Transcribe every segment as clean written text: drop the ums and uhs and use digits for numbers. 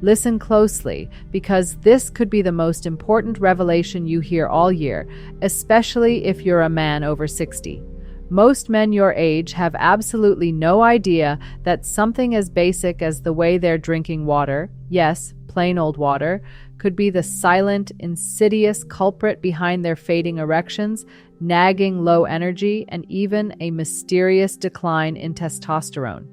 Listen closely, because this could be the most important revelation you hear all year, especially if you're a man over 60. Most men your age have absolutely no idea that something as basic as the way they're drinking water, yes, plain old water, could be the silent, insidious culprit behind their fading erections, nagging low energy, and even a mysterious decline in testosterone.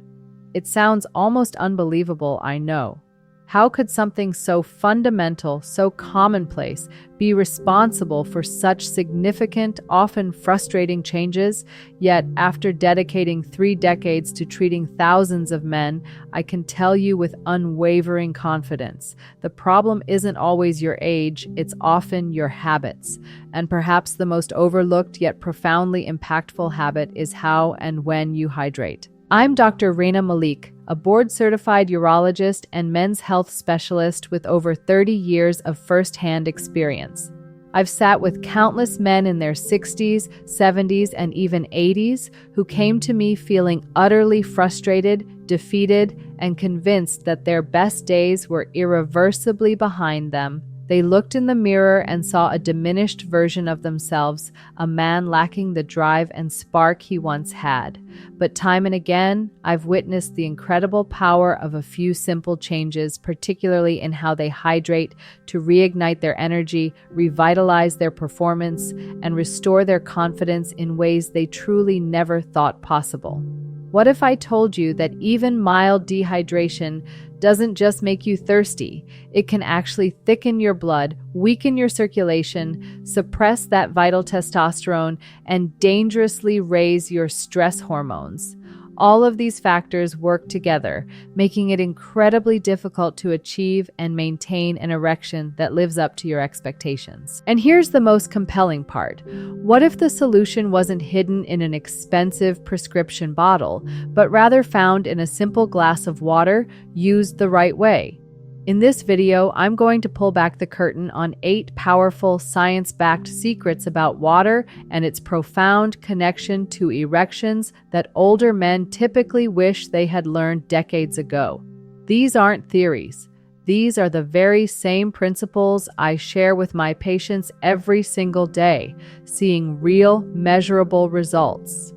It sounds almost unbelievable, I know. How could something so fundamental, so commonplace, be responsible for such significant, often frustrating changes? Yet, after dedicating 3 decades to treating thousands of men, I can tell you with unwavering confidence, the problem isn't always your age, it's often your habits. And perhaps the most overlooked yet profoundly impactful habit is how and when you hydrate. I'm Dr. Rena Malik, a board-certified urologist and men's health specialist with over 30 years of first-hand experience. I've sat with countless men in their 60s, 70s, and even 80s who came to me feeling utterly frustrated, defeated, and convinced that their best days were irreversibly behind them. They looked in the mirror and saw a diminished version of themselves, a man lacking the drive and spark he once had. But time and again, I've witnessed the incredible power of a few simple changes, particularly in how they hydrate, to reignite their energy, revitalize their performance, and restore their confidence in ways they truly never thought possible. What if I told you that even mild dehydration doesn't just make you thirsty? It can actually thicken your blood, weaken your circulation, suppress that vital testosterone, and dangerously raise your stress hormones. All of these factors work together, making it incredibly difficult to achieve and maintain an erection that lives up to your expectations. And here's the most compelling part. What if the solution wasn't hidden in an expensive prescription bottle, but rather found in a simple glass of water used the right way? In this video, I'm going to pull back the curtain on 8 powerful science-backed secrets about water and its profound connection to erections that older men typically wish they had learned decades ago. These aren't theories. These are the very same principles I share with my patients every single day, seeing real, measurable results.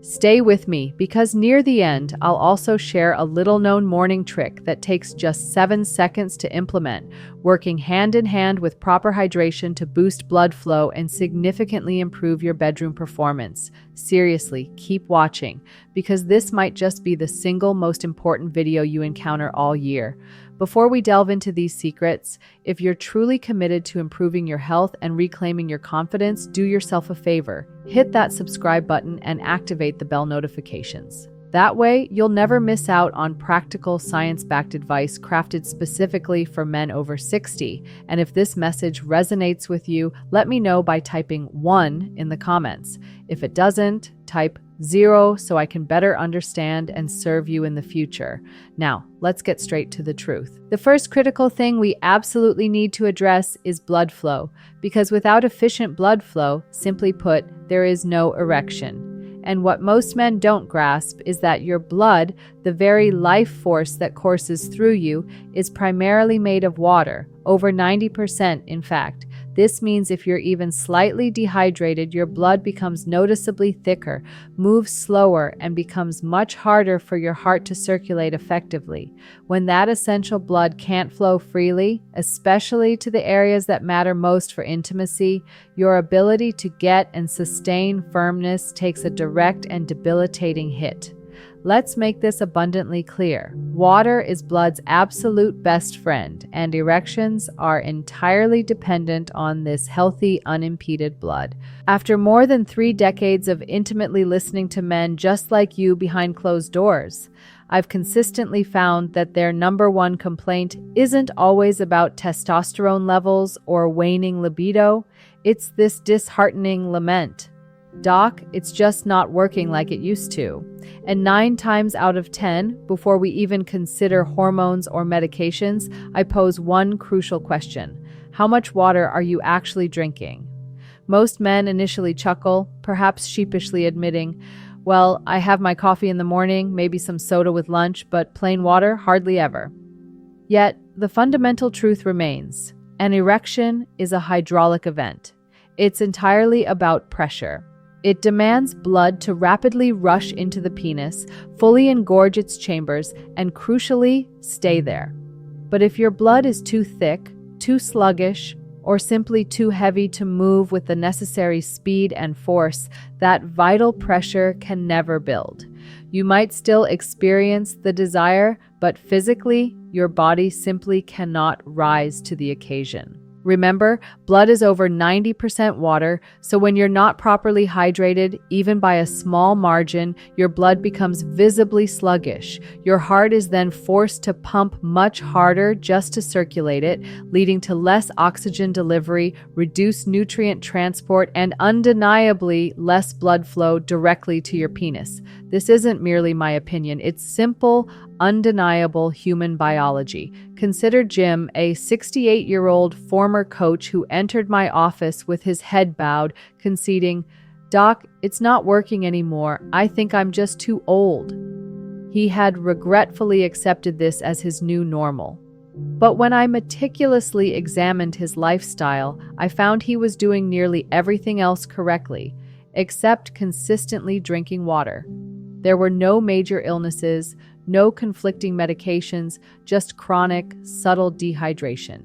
Stay with me, because near the end, I'll also share a little-known morning trick that takes just 7 seconds to implement, working hand-in-hand with proper hydration to boost blood flow and significantly improve your bedroom performance. Seriously, keep watching, because this might just be the single most important video you encounter all year. Before we delve into these secrets, if you're truly committed to improving your health and reclaiming your confidence, do yourself a favor. Hit that subscribe button and activate the bell notifications. That way, you'll never miss out on practical, science-backed advice crafted specifically for men over 60. And if this message resonates with you, let me know by typing 1 in the comments. If it doesn't, type 0 so I can better understand and serve you in the future. Now, let's get straight to the truth. The first critical thing we absolutely need to address is blood flow, because without efficient blood flow, simply put, there is no erection. And what most men don't grasp is that your blood, the very life force that courses through you, is primarily made of water, over 90% in fact. This means if you're even slightly dehydrated, your blood becomes noticeably thicker, moves slower, and becomes much harder for your heart to circulate effectively. When that essential blood can't flow freely, especially to the areas that matter most for intimacy, your ability to get and sustain firmness takes a direct and debilitating hit. Let's make this abundantly clear. Water is blood's absolute best friend, and erections are entirely dependent on this healthy, unimpeded blood. After more than 3 decades of intimately listening to men just like you behind closed doors, I've consistently found that their number one complaint isn't always about testosterone levels or waning libido. It's this disheartening lament. Doc, it's just not working like it used to. And 9 times out of 10, before we even consider hormones or medications, I pose one crucial question. How much water are you actually drinking? Most men initially chuckle, perhaps sheepishly admitting, well, I have my coffee in the morning, maybe some soda with lunch, but plain water, hardly ever. Yet, the fundamental truth remains. An erection is a hydraulic event. It's entirely about pressure. It demands blood to rapidly rush into the penis, fully engorge its chambers, and crucially, stay there. But if your blood is too thick, too sluggish, or simply too heavy to move with the necessary speed and force, that vital pressure can never build. You might still experience the desire, but physically, your body simply cannot rise to the occasion. Remember, blood is over 90% water, so when you're not properly hydrated, even by a small margin, your blood becomes visibly sluggish. Your heart is then forced to pump much harder just to circulate it, leading to less oxygen delivery, reduced nutrient transport, and undeniably less blood flow directly to your penis. This isn't merely my opinion, it's simple, undeniable human biology. Consider Jim, a 68-year-old former coach who entered my office with his head bowed, conceding, "Doc, it's not working anymore. I think I'm just too old." He had regretfully accepted this as his new normal. But when I meticulously examined his lifestyle, I found he was doing nearly everything else correctly, except consistently drinking water. There were no major illnesses, no conflicting medications, just chronic, subtle dehydration.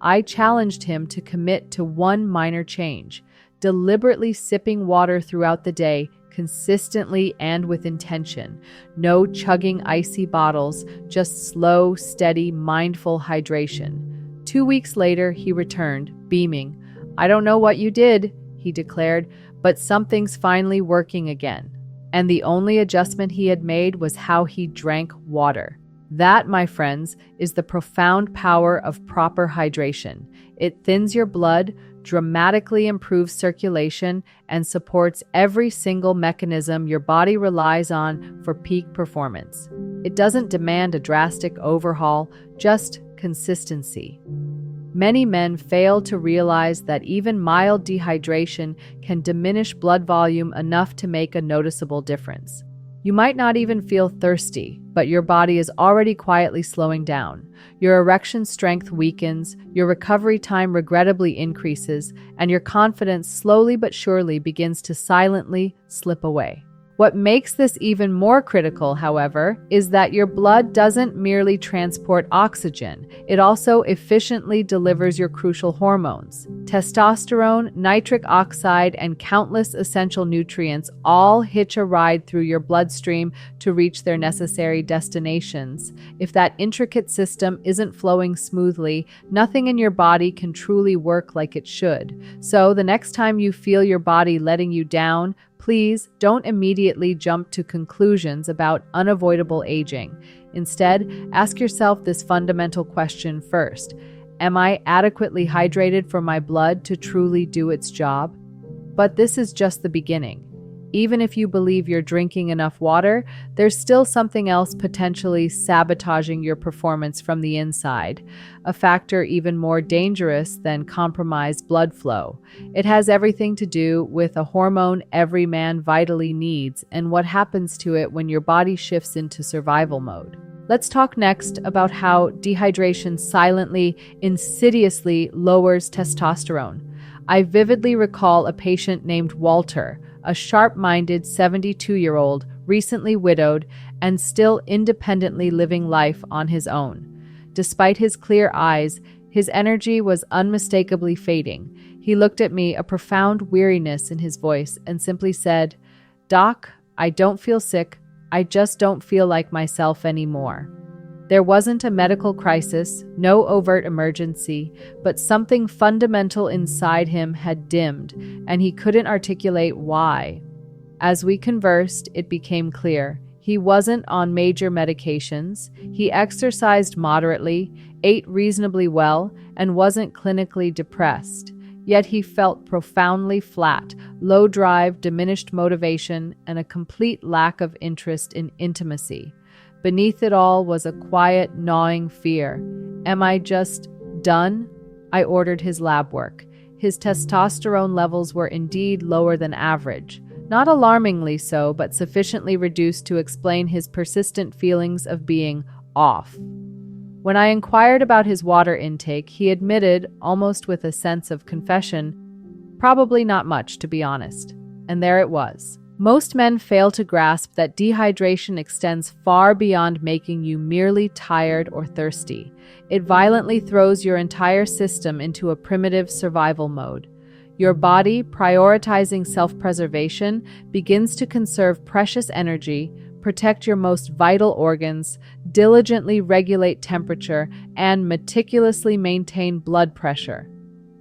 I challenged him to commit to one minor change, deliberately sipping water throughout the day, consistently and with intention. No chugging icy bottles, just slow, steady, mindful hydration. 2 weeks later, he returned, beaming. "I don't know what you did," he declared, "but something's finally working again." And the only adjustment he had made was how he drank water. That, my friends, is the profound power of proper hydration. It thins your blood, dramatically improves circulation, and supports every single mechanism your body relies on for peak performance. It doesn't demand a drastic overhaul, just consistency. Many men fail to realize that even mild dehydration can diminish blood volume enough to make a noticeable difference. You might not even feel thirsty, but your body is already quietly slowing down. Your erection strength weakens, your recovery time regrettably increases, and your confidence slowly but surely begins to silently slip away. What makes this even more critical, however, is that your blood doesn't merely transport oxygen, it also efficiently delivers your crucial hormones. Testosterone, nitric oxide, and countless essential nutrients all hitch a ride through your bloodstream to reach their necessary destinations. If that intricate system isn't flowing smoothly, nothing in your body can truly work like it should. So the next time you feel your body letting you down, please don't immediately jump to conclusions about unavoidable aging. Instead, ask yourself this fundamental question first. Am I adequately hydrated for my blood to truly do its job? But this is just the beginning. Even if you believe you're drinking enough water, there's still something else potentially sabotaging your performance from the inside, a factor even more dangerous than compromised blood flow. It has everything to do with a hormone every man vitally needs and what happens to it when your body shifts into survival mode. Let's talk next about how dehydration silently, insidiously lowers testosterone. I vividly recall a patient named Walter, a sharp-minded 72-year-old, recently widowed, and still independently living life on his own. Despite his clear eyes, his energy was unmistakably fading. He looked at me, a profound weariness in his voice, and simply said, "Doc, I don't feel sick. I just don't feel like myself anymore." There wasn't a medical crisis, no overt emergency, but something fundamental inside him had dimmed, and he couldn't articulate why. As we conversed, it became clear. He wasn't on major medications, he exercised moderately, ate reasonably well, and wasn't clinically depressed. Yet he felt profoundly flat, low drive, diminished motivation, and a complete lack of interest in intimacy. Beneath it all was a quiet, gnawing fear. Am I just done? I ordered his lab work. His testosterone levels were indeed lower than average. Not alarmingly so, but sufficiently reduced to explain his persistent feelings of being off. When I inquired about his water intake, he admitted, almost with a sense of confession, probably not much, to be honest. And there it was. Most men fail to grasp that dehydration extends far beyond making you merely tired or thirsty. It violently throws your entire system into a primitive survival mode. Your body, prioritizing self-preservation, begins to conserve precious energy, protect your most vital organs, diligently regulate temperature, and meticulously maintain blood pressure.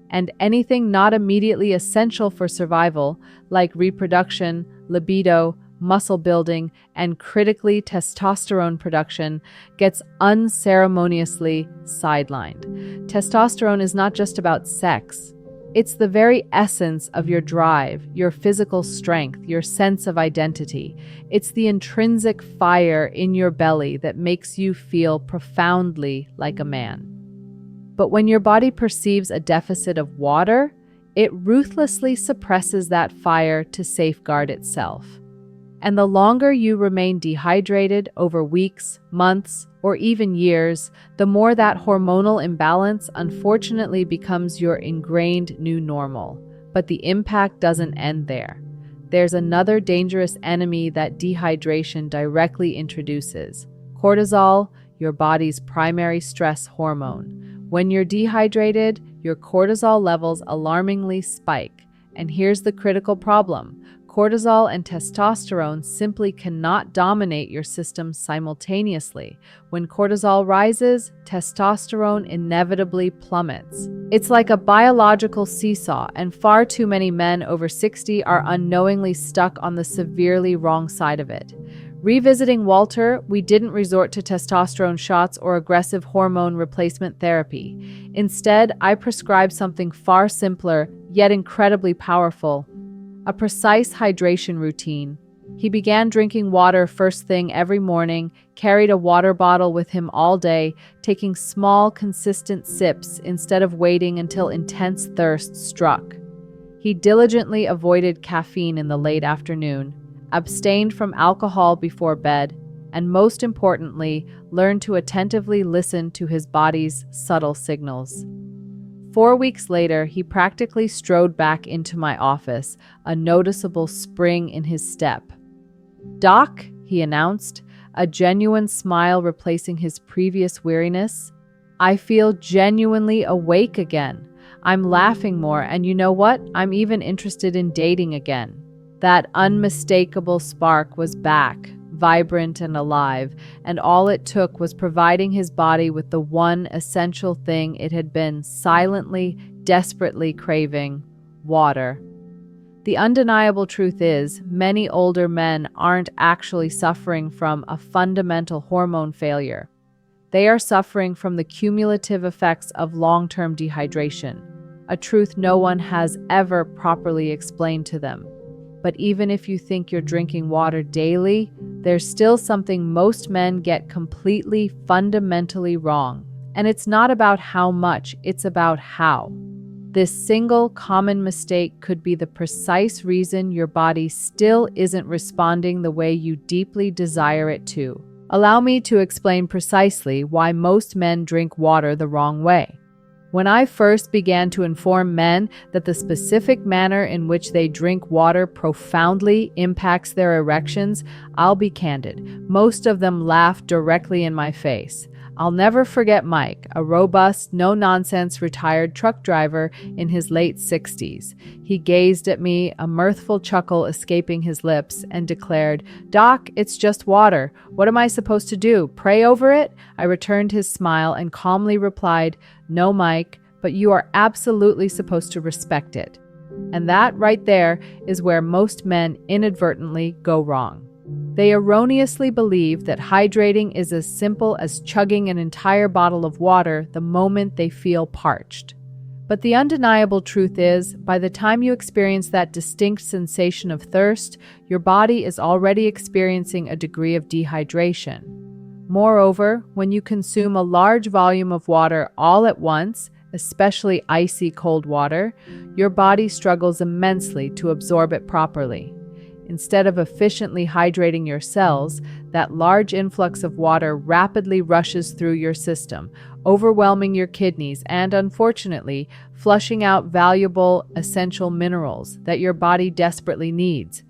And anything not immediately essential for survival, like reproduction, libido, muscle building, and critically testosterone production, gets unceremoniously sidelined. Testosterone is not just about sex. It's the very essence of your drive, your physical strength, your sense of identity. It's the intrinsic fire in your belly that makes you feel profoundly like a man. But when your body perceives a deficit of water, it ruthlessly suppresses that fire to safeguard itself. And the longer you remain dehydrated over weeks, months, or even years, the more that hormonal imbalance unfortunately becomes your ingrained new normal. But the impact doesn't end there. There's another dangerous enemy that dehydration directly introduces: cortisol, your body's primary stress hormone. When you're dehydrated, your cortisol levels alarmingly spike. And here's the critical problem: cortisol and testosterone simply cannot dominate your system simultaneously. When cortisol rises, testosterone inevitably plummets. It's like a biological seesaw, and far too many men over 60 are unknowingly stuck on the severely wrong side of it. Revisiting Walter, we didn't resort to testosterone shots or aggressive hormone replacement therapy. Instead, I prescribed something far simpler, yet incredibly powerful: a precise hydration routine. He began drinking water first thing every morning, carried a water bottle with him all day, taking small, consistent sips instead of waiting until intense thirst struck. He diligently avoided caffeine in the late afternoon, abstained from alcohol before bed, and most importantly, learned to attentively listen to his body's subtle signals. 4 weeks later, he practically strode back into my office, a noticeable spring in his step. "Doc," he announced, a genuine smile replacing his previous weariness, "I feel genuinely awake again. I'm laughing more, and you know what? I'm even interested in dating again." That unmistakable spark was back, vibrant and alive, and all it took was providing his body with the one essential thing it had been silently, desperately craving: water. The undeniable truth is, many older men aren't actually suffering from a fundamental hormone failure. They are suffering from the cumulative effects of long-term dehydration, a truth no one has ever properly explained to them. But even if you think you're drinking water daily, there's still something most men get completely, fundamentally wrong. And it's not about how much, it's about how. This single common mistake could be the precise reason your body still isn't responding the way you deeply desire it to. Allow me to explain precisely why most men drink water the wrong way. When I first began to inform men that the specific manner in which they drink water profoundly impacts their erections, I'll be candid, most of them laughed directly in my face. I'll never forget Mike, a robust, no-nonsense retired truck driver in his late 60s. He gazed at me, a mirthful chuckle escaping his lips, and declared, "Doc, it's just water. What am I supposed to do? Pray over it?" I returned his smile and calmly replied, "No, Mike, but you are absolutely supposed to respect it." And that right there is where most men inadvertently go wrong. They erroneously believe that hydrating is as simple as chugging an entire bottle of water the moment they feel parched. But the undeniable truth is, by the time you experience that distinct sensation of thirst, your body is already experiencing a degree of dehydration. Moreover, when you consume a large volume of water all at once, especially icy cold water, your body struggles immensely to absorb it properly. Instead of efficiently hydrating your cells, that large influx of water rapidly rushes through your system, overwhelming your kidneys and, unfortunately, flushing out valuable essential minerals that your body desperately needs.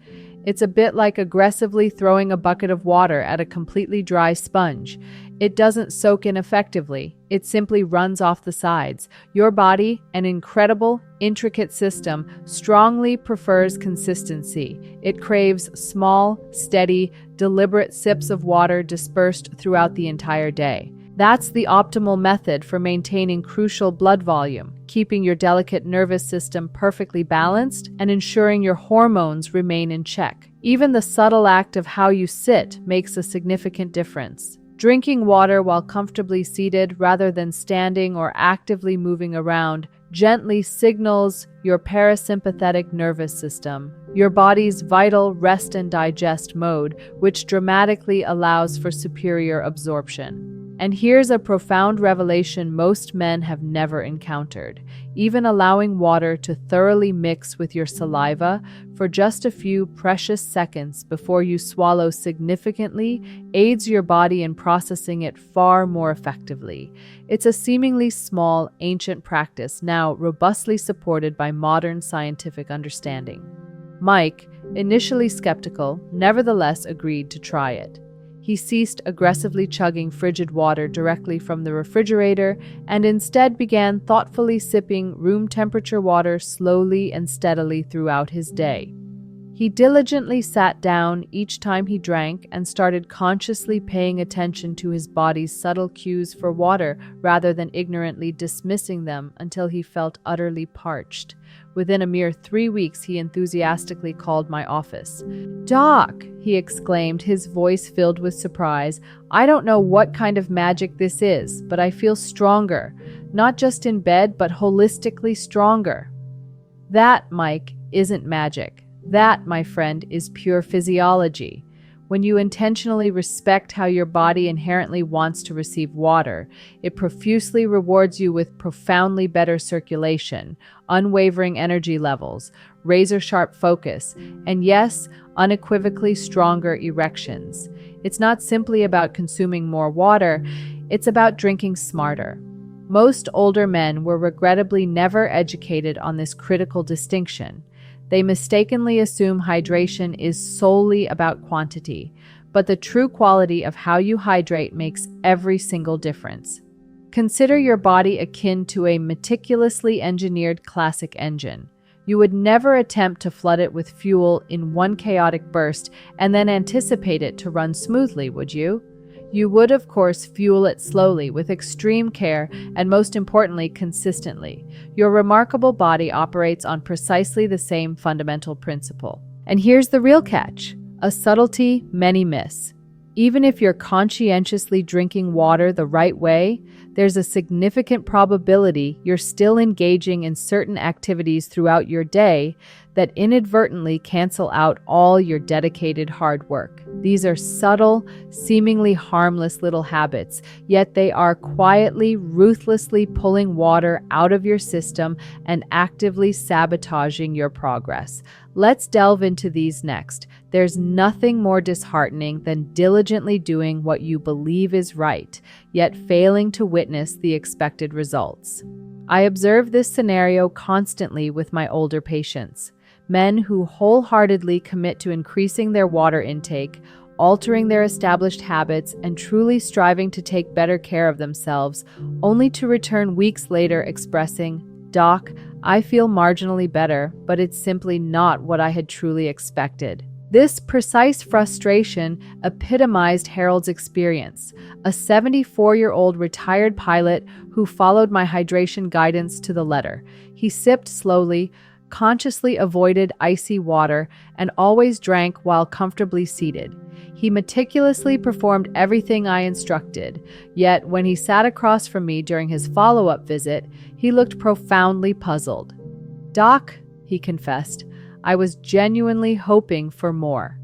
It's a bit like aggressively throwing a bucket of water at a completely dry sponge. It doesn't soak in effectively, it simply runs off the sides. Your body, an incredible, intricate system, strongly prefers consistency. It craves small, steady, deliberate sips of water dispersed throughout the entire day. That's the optimal method for maintaining crucial blood volume, keeping your delicate nervous system perfectly balanced, and ensuring your hormones remain in check. Even the subtle act of how you sit makes a significant difference. Drinking water while comfortably seated rather than standing or actively moving around gently signals your parasympathetic nervous system, your body's vital rest and digest mode, which dramatically allows for superior absorption. And here's a profound revelation most men have never encountered. Even allowing water to thoroughly mix with your saliva for just a few precious seconds before you swallow significantly aids your body in processing it far more effectively. It's a seemingly small, ancient practice now robustly supported by modern scientific understanding. Mike, initially skeptical, nevertheless agreed to try it. He ceased aggressively chugging frigid water directly from the refrigerator and instead began thoughtfully sipping room-temperature water slowly and steadily throughout his day. He diligently sat down each time he drank and started consciously paying attention to his body's subtle cues for water rather than ignorantly dismissing them until he felt utterly parched. Within a mere 3 weeks, he enthusiastically called my office. "Doc," he exclaimed, his voice filled with surprise, "I don't know what kind of magic this is, but I feel stronger. Not just in bed, but holistically stronger." That, Mike, isn't magic. That, my friend, is pure physiology. When you intentionally respect how your body inherently wants to receive water, it profusely rewards you with profoundly better circulation, unwavering energy levels, razor-sharp focus, and yes, unequivocally stronger erections. It's not simply about consuming more water, it's about drinking smarter. Most older men were regrettably never educated on this critical distinction. They mistakenly assume hydration is solely about quantity, but the true quality of how you hydrate makes every single difference. Consider your body akin to a meticulously engineered classic engine. You would never attempt to flood it with fuel in one chaotic burst and then anticipate it to run smoothly, would you? You would, of course, fuel it slowly, with extreme care, and most importantly, consistently. Your remarkable body operates on precisely the same fundamental principle. And here's the real catch, a subtlety many miss. Even if you're conscientiously drinking water the right way, there's a significant probability you're still engaging in certain activities throughout your day that inadvertently cancel out all your dedicated hard work. These are subtle, seemingly harmless little habits, yet they are quietly, ruthlessly pulling water out of your system and actively sabotaging your progress. Let's delve into these next. There's nothing more disheartening than diligently doing what you believe is right, yet failing to witness the expected results. I observe this scenario constantly with my older patients. Men who wholeheartedly commit to increasing their water intake, altering their established habits, and truly striving to take better care of themselves, only to return weeks later expressing, "Doc, I feel marginally better, but it's simply not what I had truly expected." This precise frustration epitomized Harold's experience, a 74-year-old retired pilot who followed my hydration guidance to the letter. He sipped slowly, consciously avoided icy water, and always drank while comfortably seated. He meticulously performed everything I instructed, yet when he sat across from me during his follow-up visit, he looked profoundly puzzled. "Doc," he confessed, "I was genuinely hoping for more."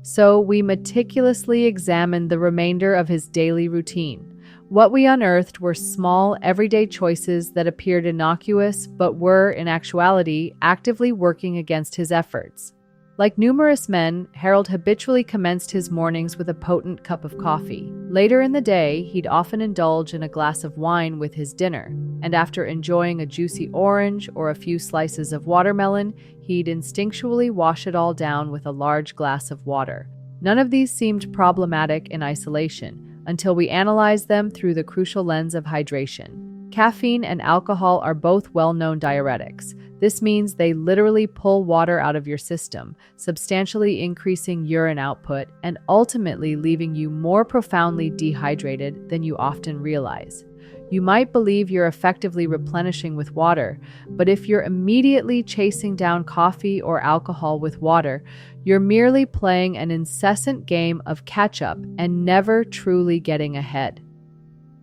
So we meticulously examined the remainder of his daily routine. What we unearthed were small, everyday choices that appeared innocuous but were, in actuality, actively working against his efforts. Like numerous men, Harold habitually commenced his mornings with a potent cup of coffee. Later in the day, he'd often indulge in a glass of wine with his dinner, and after enjoying a juicy orange or a few slices of watermelon, he'd instinctually wash it all down with a large glass of water. None of these seemed problematic in isolation, until we analyzed them through the crucial lens of hydration. Caffeine and alcohol are both well-known diuretics. This means they literally pull water out of your system, substantially increasing urine output and ultimately leaving you more profoundly dehydrated than you often realize. You might believe you're effectively replenishing with water, but if you're immediately chasing down coffee or alcohol with water, you're merely playing an incessant game of catch-up and never truly getting ahead.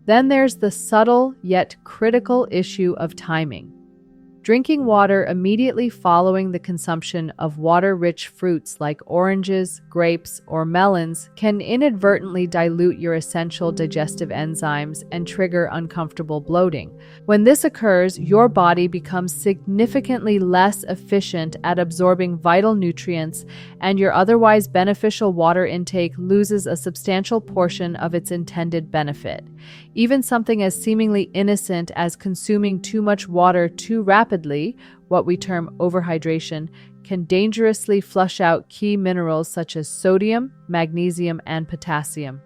Then there's the subtle yet critical issue of timing. Drinking water immediately following the consumption of water-rich fruits like oranges, grapes, or melons can inadvertently dilute your essential digestive enzymes and trigger uncomfortable bloating. When this occurs, your body becomes significantly less efficient at absorbing vital nutrients, and your otherwise beneficial water intake loses a substantial portion of its intended benefit. Even something as seemingly innocent as consuming too much water too rapidly, what we term overhydration, can dangerously flush out key minerals such as sodium, magnesium, and potassium.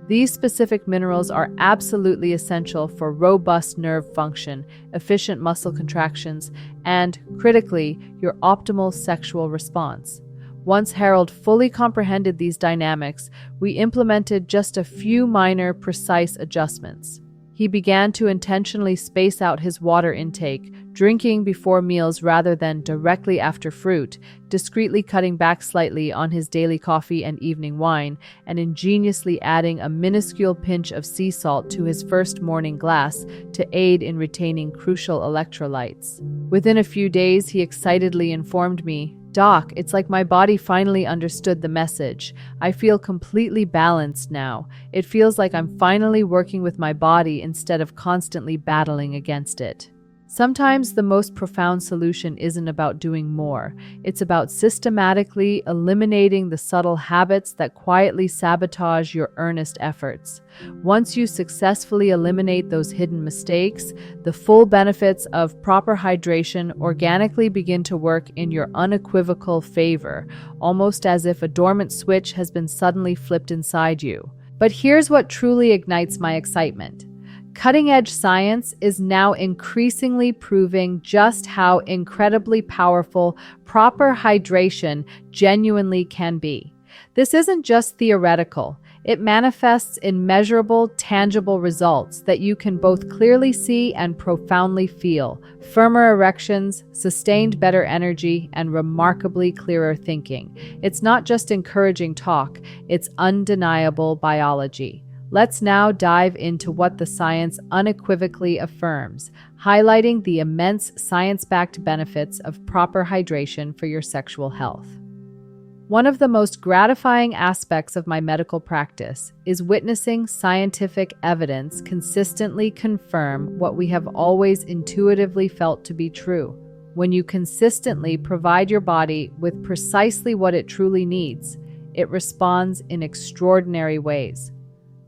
These specific minerals are absolutely essential for robust nerve function, efficient muscle contractions, and, critically, your optimal sexual response. Once Harold fully comprehended these dynamics, we implemented just a few minor, precise adjustments. He began to intentionally space out his water intake, drinking before meals rather than directly after fruit, discreetly cutting back slightly on his daily coffee and evening wine, and ingeniously adding a minuscule pinch of sea salt to his first morning glass to aid in retaining crucial electrolytes. Within a few days, he excitedly informed me, "Doc, it's like my body finally understood the message. I feel completely balanced now. It feels like I'm finally working with my body instead of constantly battling against it." Sometimes the most profound solution isn't about doing more. It's about systematically eliminating the subtle habits that quietly sabotage your earnest efforts. Once you successfully eliminate those hidden mistakes, the full benefits of proper hydration organically begin to work in your unequivocal favor, almost as if a dormant switch has been suddenly flipped inside you. But here's what truly ignites my excitement. Cutting-edge science is now increasingly proving just how incredibly powerful proper hydration genuinely can be. This isn't just theoretical. It manifests in measurable, tangible results that you can both clearly see and profoundly feel. Firmer erections, sustained better energy, and remarkably clearer thinking. It's not just encouraging talk, it's undeniable biology. Let's now dive into what the science unequivocally affirms, highlighting the immense science-backed benefits of proper hydration for your sexual health. One of the most gratifying aspects of my medical practice is witnessing scientific evidence consistently confirm what we have always intuitively felt to be true. When you consistently provide your body with precisely what it truly needs, it responds in extraordinary ways.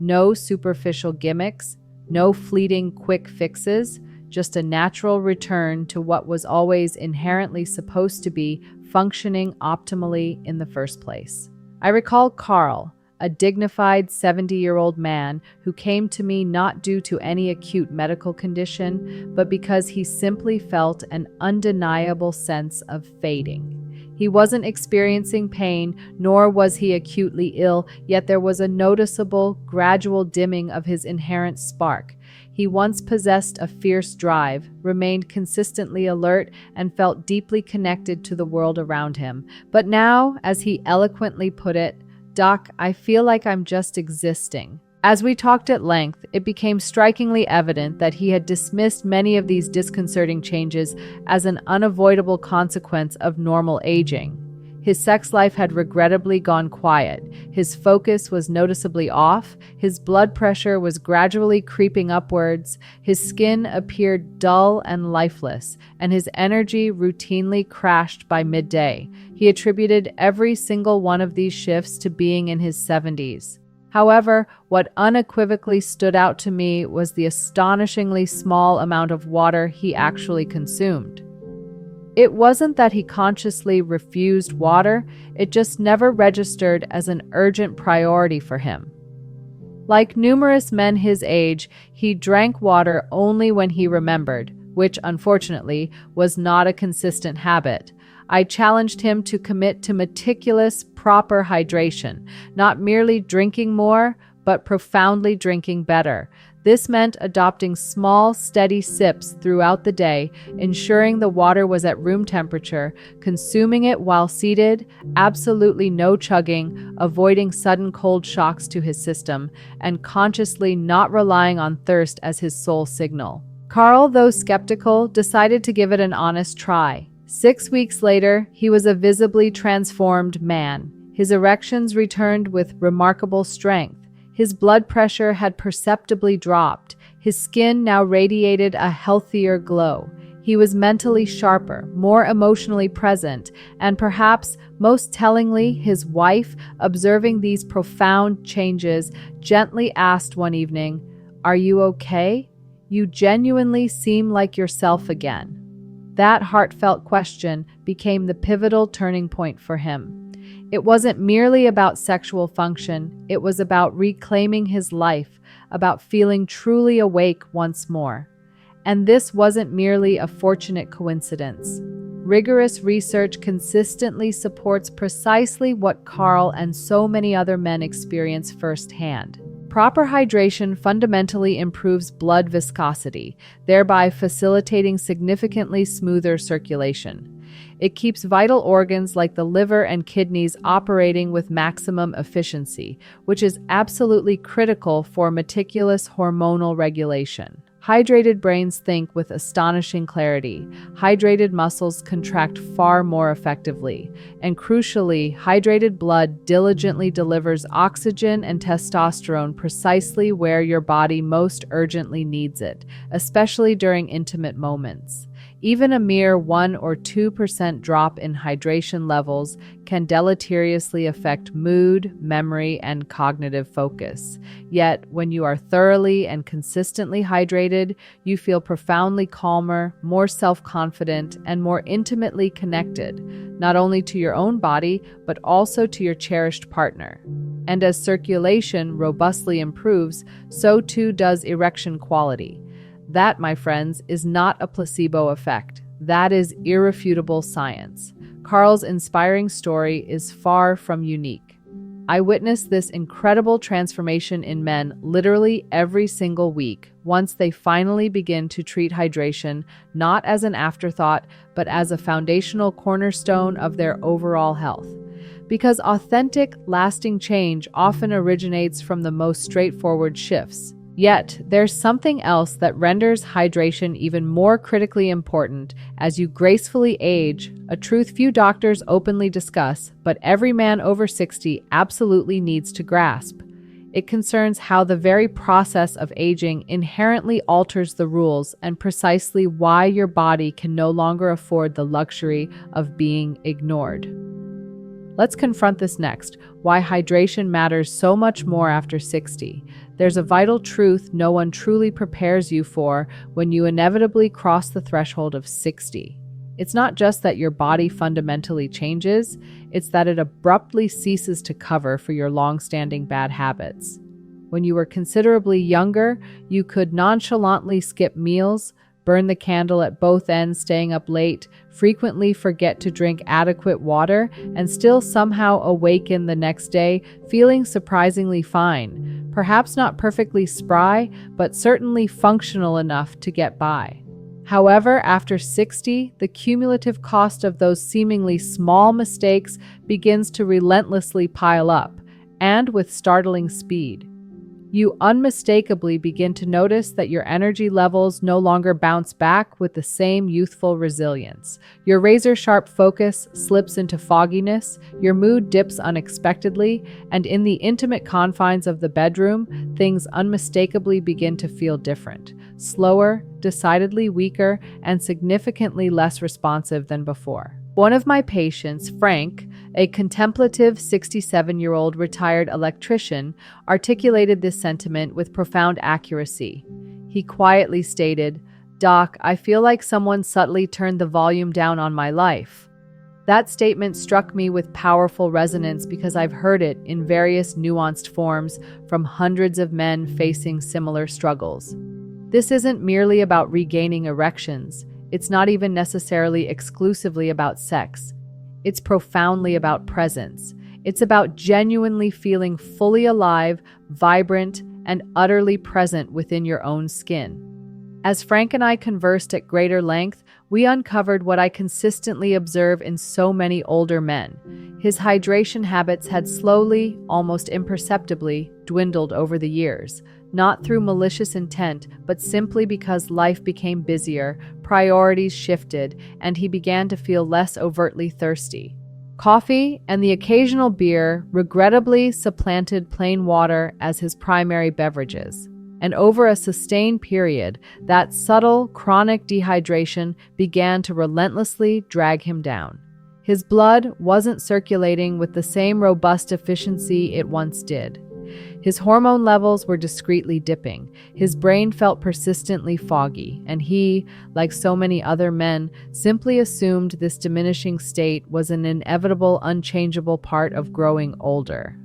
No superficial gimmicks, no fleeting quick fixes, just a natural return to what was always inherently supposed to be functioning optimally in the first place. I recall Carl, a dignified 70-year-old man who came to me not due to any acute medical condition, but because he simply felt an undeniable sense of fading. He wasn't experiencing pain, nor was he acutely ill, yet there was a noticeable, gradual dimming of his inherent spark. He once possessed a fierce drive, remained consistently alert, and felt deeply connected to the world around him. But now, as he eloquently put it, "Doc, I feel like I'm just existing." As we talked at length, it became strikingly evident that he had dismissed many of these disconcerting changes as an unavoidable consequence of normal aging. His sex life had regrettably gone quiet. His focus was noticeably off. His blood pressure was gradually creeping upwards. His skin appeared dull and lifeless, and his energy routinely crashed by midday. He attributed every single one of these shifts to being in his 70s. However, what unequivocally stood out to me was the astonishingly small amount of water he actually consumed. It wasn't that he consciously refused water, it just never registered as an urgent priority for him. Like numerous men his age, he drank water only when he remembered, which unfortunately was not a consistent habit. I challenged him to commit to meticulous, proper hydration, not merely drinking more, but profoundly drinking better. This meant adopting small, steady sips throughout the day, ensuring the water was at room temperature, consuming it while seated, absolutely no chugging, avoiding sudden cold shocks to his system, and consciously not relying on thirst as his sole signal. Carl, though skeptical, decided to give it an honest try. 6 weeks later, he was a visibly transformed man. His erections returned with remarkable strength. His blood pressure had perceptibly dropped. His skin now radiated a healthier glow. He was mentally sharper, more emotionally present, and perhaps most tellingly, his wife, observing these profound changes, gently asked one evening, "Are you okay? You genuinely seem like yourself again." That heartfelt question became the pivotal turning point for him. It wasn't merely about sexual function, it was about reclaiming his life, about feeling truly awake once more. And this wasn't merely a fortunate coincidence. Rigorous research consistently supports precisely what Carl and so many other men experience firsthand. Proper hydration fundamentally improves blood viscosity, thereby facilitating significantly smoother circulation. It keeps vital organs like the liver and kidneys operating with maximum efficiency, which is absolutely critical for meticulous hormonal regulation. Hydrated brains think with astonishing clarity. Hydrated muscles contract far more effectively. And crucially, hydrated blood diligently delivers oxygen and testosterone precisely where your body most urgently needs it, especially during intimate moments. Even a mere 1 or 2% drop in hydration levels can deleteriously affect mood, memory, and cognitive focus. Yet, when you are thoroughly and consistently hydrated, you feel profoundly calmer, more self-confident, and more intimately connected, not only to your own body, but also to your cherished partner. And as circulation robustly improves, so too does erection quality. That, my friends, is not a placebo effect. That is irrefutable science. Carl's inspiring story is far from unique. I witnessed this incredible transformation in men literally every single week once they finally begin to treat hydration not as an afterthought, but as a foundational cornerstone of their overall health. Because authentic, lasting change often originates from the most straightforward shifts. Yet, there's something else that renders hydration even more critically important as you gracefully age, a truth few doctors openly discuss, but every man over 60 absolutely needs to grasp. It concerns how the very process of aging inherently alters the rules and precisely why your body can no longer afford the luxury of being ignored. Let's confront this next, why hydration matters so much more after 60. There's a vital truth no one truly prepares you for when you inevitably cross the threshold of 60. It's not just that your body fundamentally changes, it's that it abruptly ceases to cover for your long-standing bad habits. When you were considerably younger, you could nonchalantly skip meals, burn the candle at both ends, staying up late, frequently forget to drink adequate water, and still somehow awaken the next day feeling surprisingly fine. Perhaps not perfectly spry, but certainly functional enough to get by. However, after 60, the cumulative cost of those seemingly small mistakes begins to relentlessly pile up, and with startling speed. you unmistakably begin to notice that your energy levels no longer bounce back with the same youthful resilience. Your razor-sharp focus slips into fogginess, your mood dips unexpectedly, and in the intimate confines of the bedroom, things unmistakably begin to feel different, slower, decidedly weaker, and significantly less responsive than before. One of my patients, Frank, a contemplative 67-year-old retired electrician, articulated this sentiment with profound accuracy. He quietly stated, "Doc, I feel like someone subtly turned the volume down on my life." That statement struck me with powerful resonance because I've heard it in various nuanced forms from hundreds of men facing similar struggles. This isn't merely about regaining erections. It's not even necessarily exclusively about sex. It's profoundly about presence. It's about genuinely feeling fully alive, vibrant, and utterly present within your own skin. As Frank and I conversed at greater length, we uncovered what I consistently observe in so many older men. His hydration habits had slowly, almost imperceptibly, dwindled over the years, not through malicious intent, but simply because life became busier, priorities shifted, and he began to feel less overtly thirsty. Coffee and the occasional beer regrettably supplanted plain water as his primary beverages. And over a sustained period, that subtle, chronic dehydration began to relentlessly drag him down. His blood wasn't circulating with the same robust efficiency it once did. His hormone levels were discreetly dipping. His brain felt persistently foggy, and he, like so many other men, simply assumed this diminishing state was an inevitable, unchangeable part of growing older.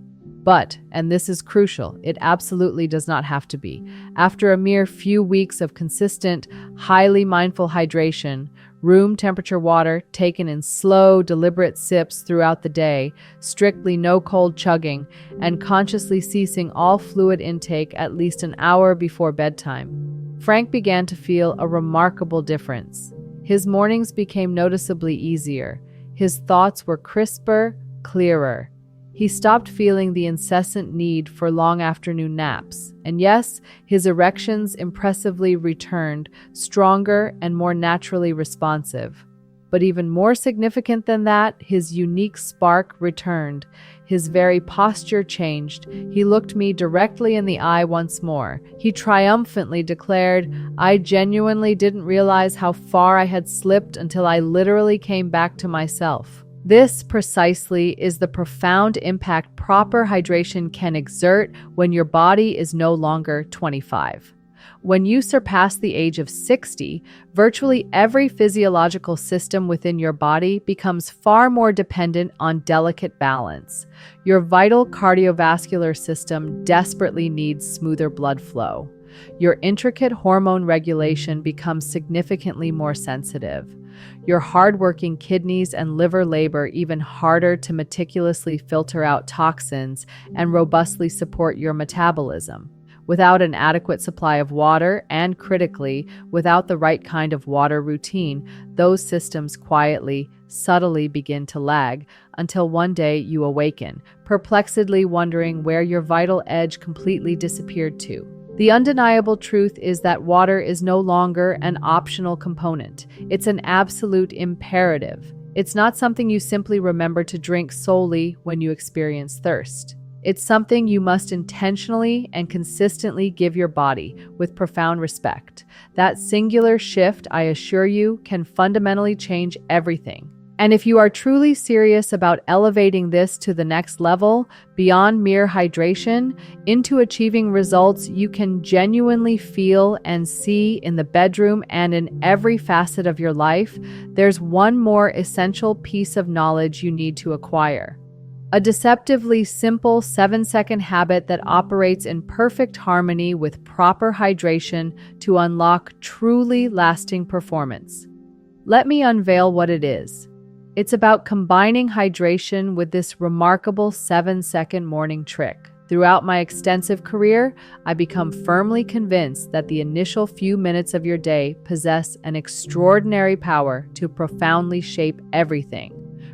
But, and this is crucial, it absolutely does not have to be. After a mere few weeks of consistent, highly mindful hydration, room temperature water taken in slow, deliberate sips throughout the day, strictly no cold chugging, and consciously ceasing all fluid intake at least an hour before bedtime, Frank began to feel a remarkable difference. His mornings became noticeably easier. His thoughts were crisper, clearer. He stopped feeling the incessant need for long afternoon naps. And yes, his erections impressively returned, stronger and more naturally responsive. But even more significant than that, his unique spark returned. His very posture changed. He looked me directly in the eye once more. He triumphantly declared, "I genuinely didn't realize how far I had slipped until I literally came back to myself." This precisely is the profound impact proper hydration can exert when your body is no longer 25. When you surpass the age of 60, virtually every physiological system within your body becomes far more dependent on delicate balance. Your vital cardiovascular system desperately needs smoother blood flow. Your intricate hormone regulation becomes significantly more sensitive. Your hardworking kidneys and liver labor even harder to meticulously filter out toxins and robustly support your metabolism. Without an adequate supply of water, and critically, without the right kind of water routine, those systems quietly, subtly begin to lag until one day you awaken, perplexedly wondering where your vital edge completely disappeared to. The undeniable truth is that water is no longer an optional component. It's an absolute imperative. It's not something you simply remember to drink solely when you experience thirst. It's something you must intentionally and consistently give your body with profound respect. That singular shift, I assure you, can fundamentally change everything. And if you are truly serious about elevating this to the next level, beyond mere hydration, into achieving results you can genuinely feel and see in the bedroom and in every facet of your life, there's one more essential piece of knowledge you need to acquire. A deceptively simple 7-second habit that operates in perfect harmony with proper hydration to unlock truly lasting performance. Let me unveil what it is. It's about combining hydration with this remarkable 7-second morning trick. Throughout my extensive career, I become firmly convinced that the initial few minutes of your day possess an extraordinary power to profoundly shape everything,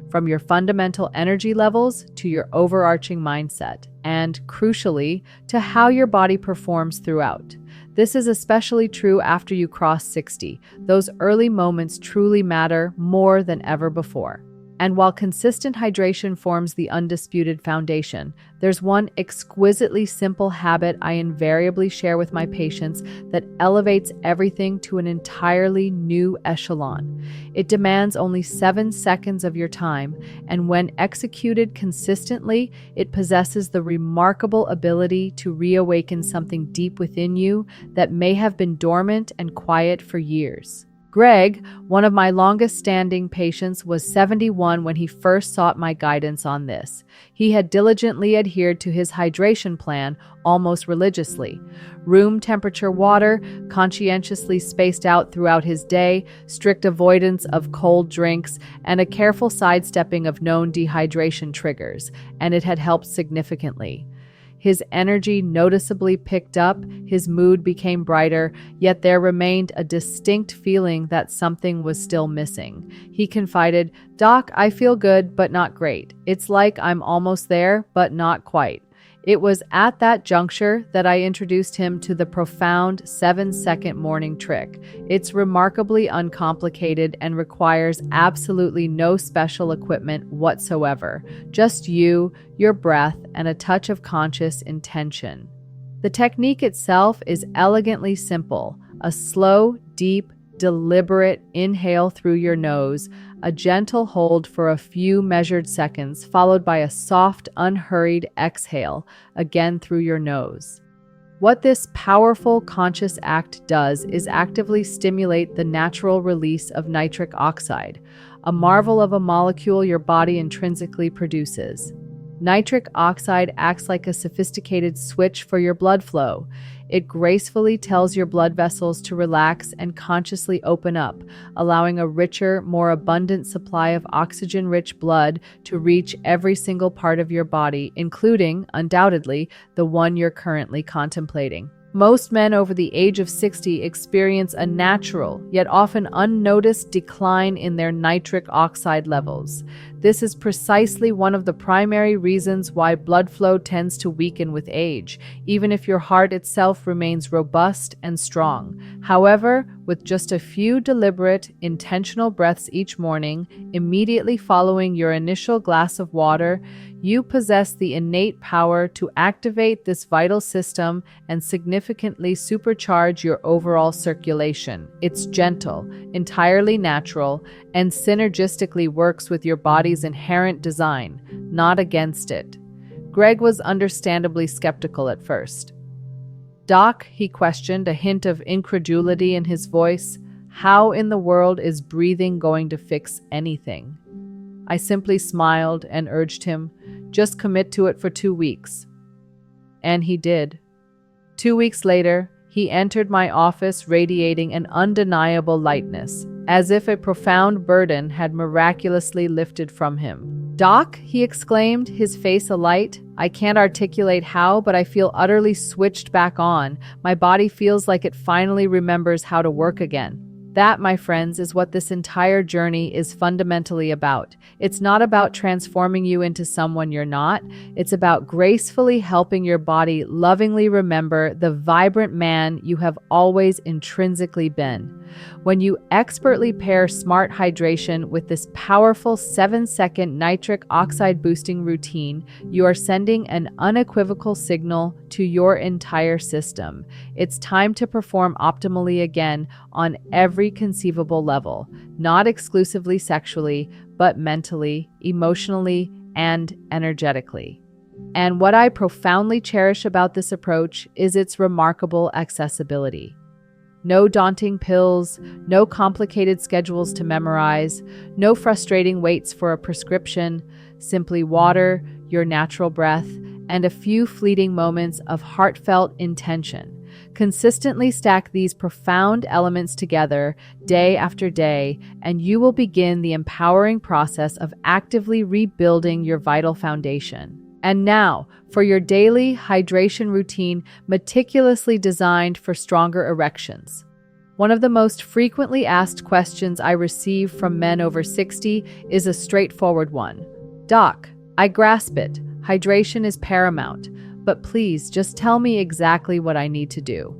from your fundamental energy levels to your overarching mindset. and, crucially, to how your body performs throughout. This is especially true after you cross 60. Those early moments truly matter more than ever before. And while consistent hydration forms the undisputed foundation, there's one exquisitely simple habit I invariably share with my patients that elevates everything to an entirely new echelon. It demands only 7 seconds of your time, and when executed consistently, it possesses the remarkable ability to reawaken something deep within you that may have been dormant and quiet for years. Greg, one of my longest-standing patients, was 71 when he first sought my guidance on this. He had diligently adhered to his hydration plan almost religiously. Room temperature water, conscientiously spaced out throughout his day, strict avoidance of cold drinks, and a careful sidestepping of known dehydration triggers, and it had helped significantly. His energy noticeably picked up, his mood became brighter, yet there remained a distinct feeling that something was still missing. He confided, "Doc, I feel good, but not great. It's like I'm almost there, but not quite." It was at that juncture that I introduced him to the profound 7-second morning trick. It's remarkably uncomplicated and requires absolutely no special equipment whatsoever. Just you, your breath, and a touch of conscious intention. The technique itself is elegantly simple. A slow, deep, deliberate inhale through your nose, a gentle hold for a few measured seconds, followed by a soft, unhurried exhale, again through your nose. What this powerful, conscious act does is actively stimulate the natural release of nitric oxide, a marvel of a molecule your body intrinsically produces. Nitric oxide acts like a sophisticated switch for your blood flow. It gracefully tells your blood vessels to relax and consciously open up, allowing a richer, more abundant supply of oxygen-rich blood to reach every single part of your body, including, undoubtedly, the one you're currently contemplating. Most men over the age of 60 experience a natural, yet often unnoticed decline in their nitric oxide levels. This is precisely one of the primary reasons why blood flow tends to weaken with age, even if your heart itself remains robust and strong. However, with just a few deliberate, intentional breaths each morning, immediately following your initial glass of water, you possess the innate power to activate this vital system and significantly supercharge your overall circulation. It's gentle, entirely natural, and synergistically works with your body's inherent design, not against it. Greg was understandably skeptical at first. "Doc," he questioned, a hint of incredulity in his voice, "how in the world is breathing going to fix anything?" I simply smiled and urged him, "Just commit to it for 2 weeks." And he did. 2 weeks later, he entered my office radiating an undeniable lightness, as if a profound burden had miraculously lifted from him. "Doc," he exclaimed, his face alight, "I can't articulate how, but I feel utterly switched back on. My body feels like it finally remembers how to work again." That, my friends, is what this entire journey is fundamentally about. It's not about transforming you into someone you're not. It's about gracefully helping your body lovingly remember the vibrant man you have always intrinsically been. When you expertly pair smart hydration with this powerful 7-second nitric oxide boosting routine, you are sending an unequivocal signal to your entire system. It's time to perform optimally again on every conceivable level, not exclusively sexually, but mentally, emotionally, and energetically. And what I profoundly cherish about this approach is its remarkable accessibility. No daunting pills, no complicated schedules to memorize, no frustrating waits for a prescription, simply water, your natural breath, and a few fleeting moments of heartfelt intention. Consistently stack these profound elements together day after day, and you will begin the empowering process of actively rebuilding your vital foundation. And now, for your daily hydration routine meticulously designed for stronger erections. One of the most frequently asked questions I receive from men over 60 is a straightforward one. "Doc, I grasp it. Hydration is paramount, but please just tell me exactly what I need to do.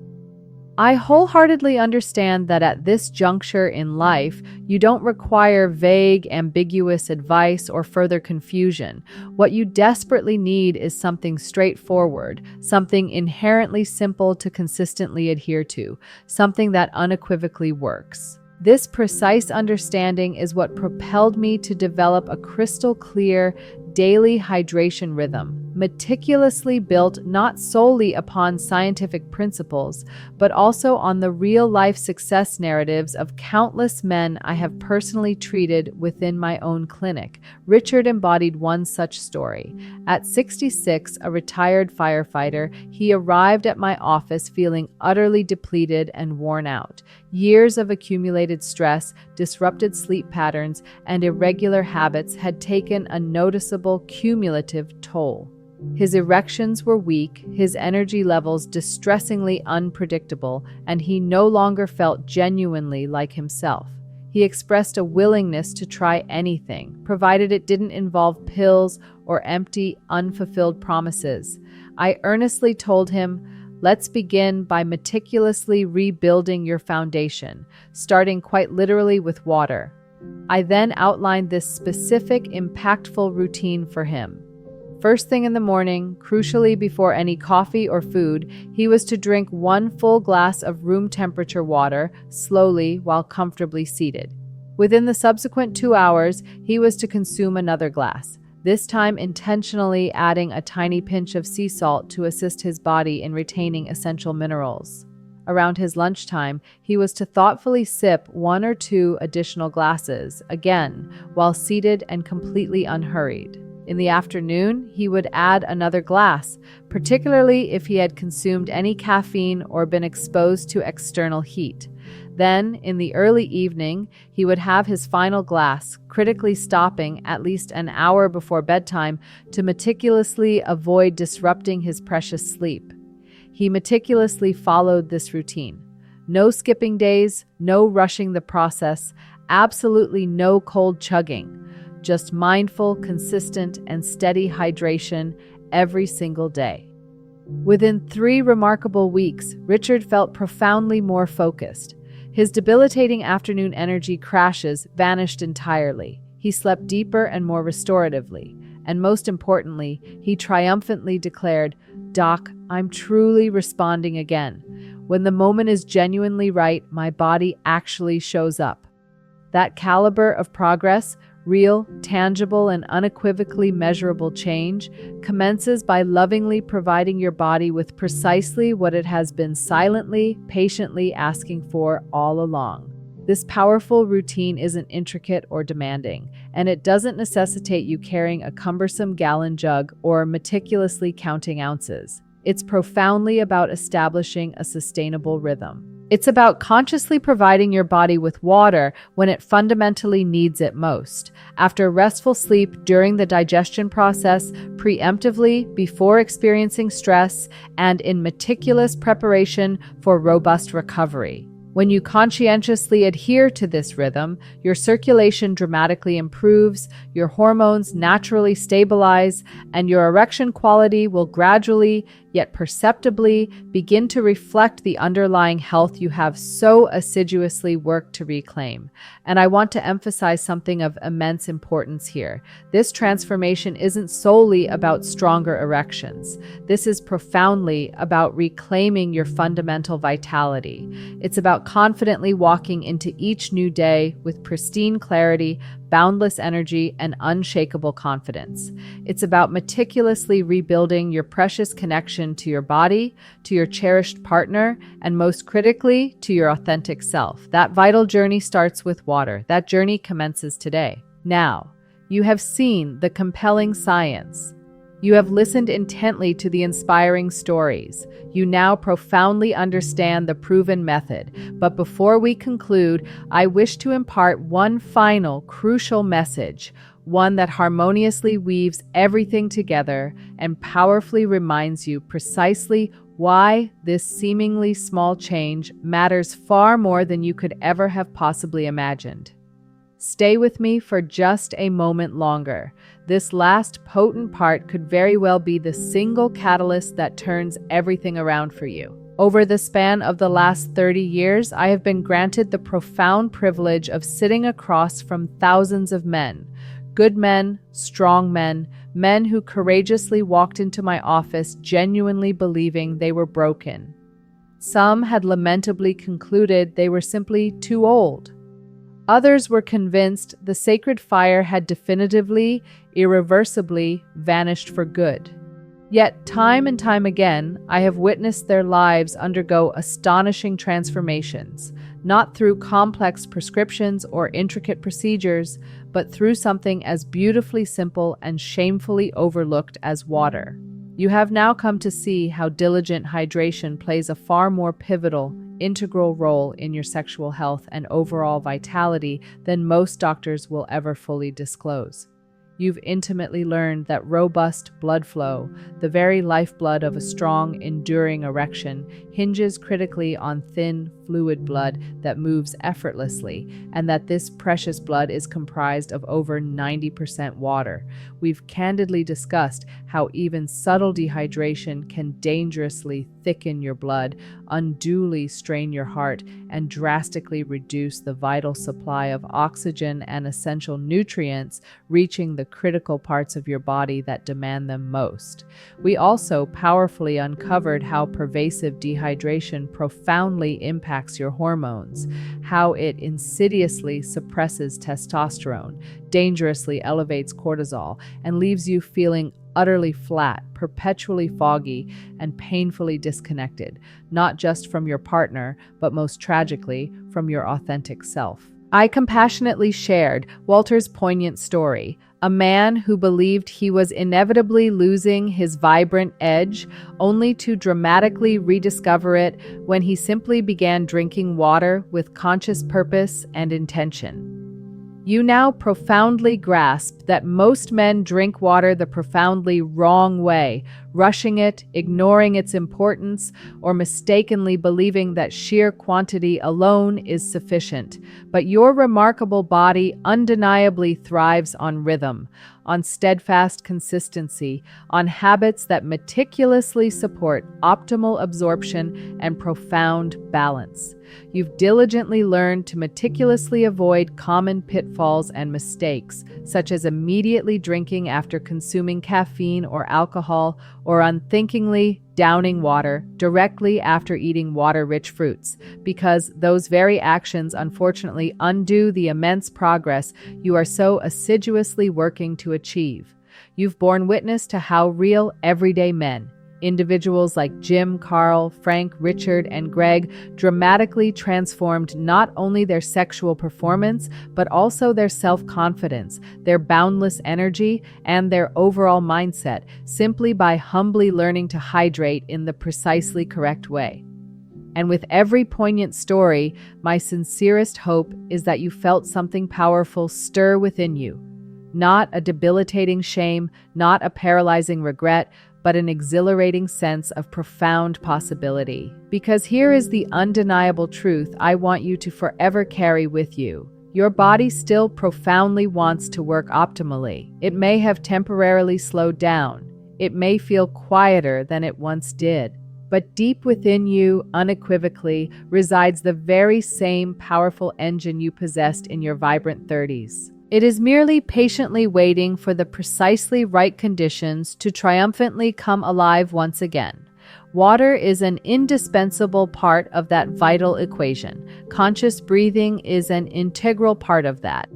I wholeheartedly understand that at this juncture in life, you don't require vague, ambiguous advice or further confusion. What you desperately need is something straightforward, something inherently simple to consistently adhere to, something that unequivocally works. This precise understanding is what propelled me to develop a crystal clear, daily hydration rhythm, meticulously built not solely upon scientific principles, but also on the real-life success narratives of countless men I have personally treated within my own clinic. Richard embodied one such story. At 66, a retired firefighter, he arrived at my office feeling utterly depleted and worn out. Years of accumulated stress, disrupted sleep patterns, and irregular habits had taken a noticeable cumulative toll. His erections were weak, his energy levels distressingly unpredictable, and he no longer felt genuinely like himself. He expressed a willingness to try anything, provided it didn't involve pills or empty, unfulfilled promises. I earnestly told him, "Let's begin by meticulously rebuilding your foundation, starting quite literally with water." I then outlined this specific, impactful routine for him. First thing in the morning, crucially before any coffee or food, he was to drink 1 full glass of room temperature water, slowly while comfortably seated. Within the subsequent 2 hours, he was to consume another glass, this time intentionally adding a tiny pinch of sea salt to assist his body in retaining essential minerals. Around his lunchtime, he was to thoughtfully sip 1 or 2 additional glasses, again, while seated and completely unhurried. In the afternoon, he would add another glass, particularly if he had consumed any caffeine or been exposed to external heat. Then, in the early evening, he would have his final glass, critically stopping at least an hour before bedtime to meticulously avoid disrupting his precious sleep. He meticulously followed this routine. No skipping days, no rushing the process, absolutely no cold chugging. Just mindful, consistent, and steady hydration every single day. Within 3 remarkable weeks, Richard felt profoundly more focused. His debilitating afternoon energy crashes vanished entirely. He slept deeper and more restoratively. And most importantly, he triumphantly declared, "Doc, I'm truly responding again. When the moment is genuinely right, my body actually shows up." That caliber of progress, real, tangible, and unequivocally measurable change, commences by lovingly providing your body with precisely what it has been silently, patiently asking for all along. This powerful routine isn't intricate or demanding, and it doesn't necessitate you carrying a cumbersome gallon jug or meticulously counting ounces. It's profoundly about establishing a sustainable rhythm. It's about consciously providing your body with water when it fundamentally needs it most. After restful sleep, during the digestion process, preemptively, before experiencing stress, and in meticulous preparation for robust recovery. When you conscientiously adhere to this rhythm, your circulation dramatically improves, your hormones naturally stabilize, and your erection quality will gradually, yet perceptibly, begin to reflect the underlying health you have so assiduously worked to reclaim. And I want to emphasize something of immense importance here. This transformation isn't solely about stronger erections. This is profoundly about reclaiming your fundamental vitality. It's about confidently walking into each new day with pristine clarity, boundless energy, and unshakable confidence. It's about meticulously rebuilding your precious connection to your body, to your cherished partner, and most critically, to your authentic self. That vital journey starts with water. That journey commences today. Now, you have seen the compelling science. You have listened intently to the inspiring stories. You now profoundly understand the proven method. But before we conclude, I wish to impart one final crucial message, one that harmoniously weaves everything together and powerfully reminds you precisely why this seemingly small change matters far more than you could ever have possibly imagined. Stay with me for just a moment longer. This last potent part could very well be the single catalyst that turns everything around for you. Over the span of the last 30 years, I have been granted the profound privilege of sitting across from thousands of men. Good men, strong men, men who courageously walked into my office genuinely believing they were broken. Some had lamentably concluded they were simply too old. Others were convinced the sacred fire had definitively, irreversibly vanished for good. Yet, time and time again, I have witnessed their lives undergo astonishing transformations, not through complex prescriptions or intricate procedures, but through something as beautifully simple and shamefully overlooked as water. You have now come to see how diligent hydration plays a far more pivotal, integral role in your sexual health and overall vitality than most doctors will ever fully disclose. You've intimately learned that robust blood flow, the very lifeblood of a strong, enduring erection, hinges critically on thin, fluid blood that moves effortlessly, and that this precious blood is comprised of over 90% water. We've candidly discussed how even subtle dehydration can dangerously thicken your blood, unduly strain your heart, and drastically reduce the vital supply of oxygen and essential nutrients reaching the critical parts of your body that demand them most. We also powerfully uncovered how pervasive dehydration profoundly impacts your hormones, how it insidiously suppresses testosterone, dangerously elevates cortisol, and leaves you feeling utterly flat, perpetually foggy, and painfully disconnected, not just from your partner, but most tragically, from your authentic self. I compassionately shared Walter's poignant story, a man who believed he was inevitably losing his vibrant edge, only to dramatically rediscover it when he simply began drinking water with conscious purpose and intention. You now profoundly grasp that most men drink water the profoundly wrong way, rushing it, ignoring its importance, or mistakenly believing that sheer quantity alone is sufficient. But your remarkable body undeniably thrives on rhythm, on steadfast consistency, on habits that meticulously support optimal absorption and profound balance. You've diligently learned to meticulously avoid common pitfalls and mistakes, such as immediately drinking after consuming caffeine or alcohol, or unthinkingly downing water directly after eating water-rich fruits, because those very actions unfortunately undo the immense progress you are so assiduously working to achieve. You've borne witness to how real everyday men, individuals like Jim, Carl, Frank, Richard, and Greg, dramatically transformed not only their sexual performance, but also their self-confidence, their boundless energy, and their overall mindset, simply by humbly learning to hydrate in the precisely correct way. And with every poignant story, my sincerest hope is that you felt something powerful stir within you. Not a debilitating shame, not a paralyzing regret, but an exhilarating sense of profound possibility. Because here is the undeniable truth I want you to forever carry with you. Your body still profoundly wants to work optimally. It may have temporarily slowed down. It may feel quieter than it once did. But deep within you, unequivocally, resides the very same powerful engine you possessed in your vibrant 30s. It is merely patiently waiting for the precisely right conditions to triumphantly come alive once again. Water is an indispensable part of that vital equation. Conscious breathing is an integral part of that.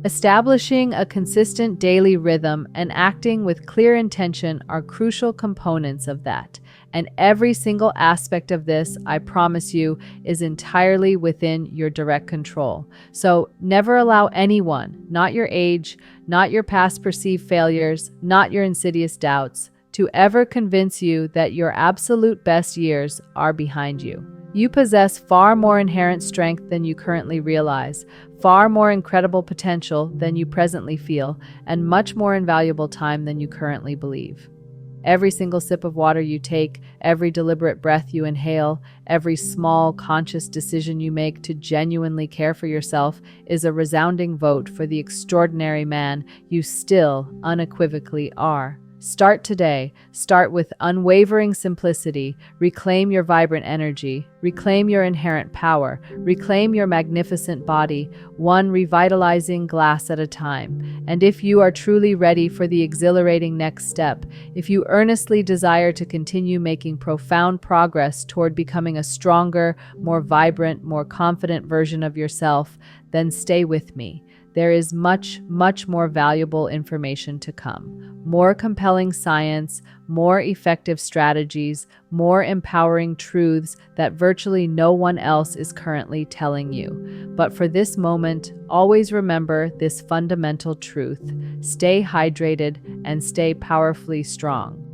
Establishing a consistent daily rhythm and acting with clear intention are crucial components of that. And every single aspect of this, I promise you, is entirely within your direct control. So never allow anyone, not your age, not your past perceived failures, not your insidious doubts, to ever convince you that your absolute best years are behind you. You possess far more inherent strength than you currently realize, far more incredible potential than you presently feel, and much more invaluable time than you currently believe. Every single sip of water you take, every deliberate breath you inhale, every small conscious decision you make to genuinely care for yourself is a resounding vote for the extraordinary man you still unequivocally are. Start today. Start with unwavering simplicity. Reclaim your vibrant energy. Reclaim your inherent power. Reclaim your magnificent body, one revitalizing glass at a time. And if you are truly ready for the exhilarating next step, if you earnestly desire to continue making profound progress toward becoming a stronger, more vibrant, more confident version of yourself, then stay with me. There is much, much more valuable information to come. More compelling science, more effective strategies, more empowering truths that virtually no one else is currently telling you. But for this moment, always remember this fundamental truth. Stay hydrated and stay powerfully strong.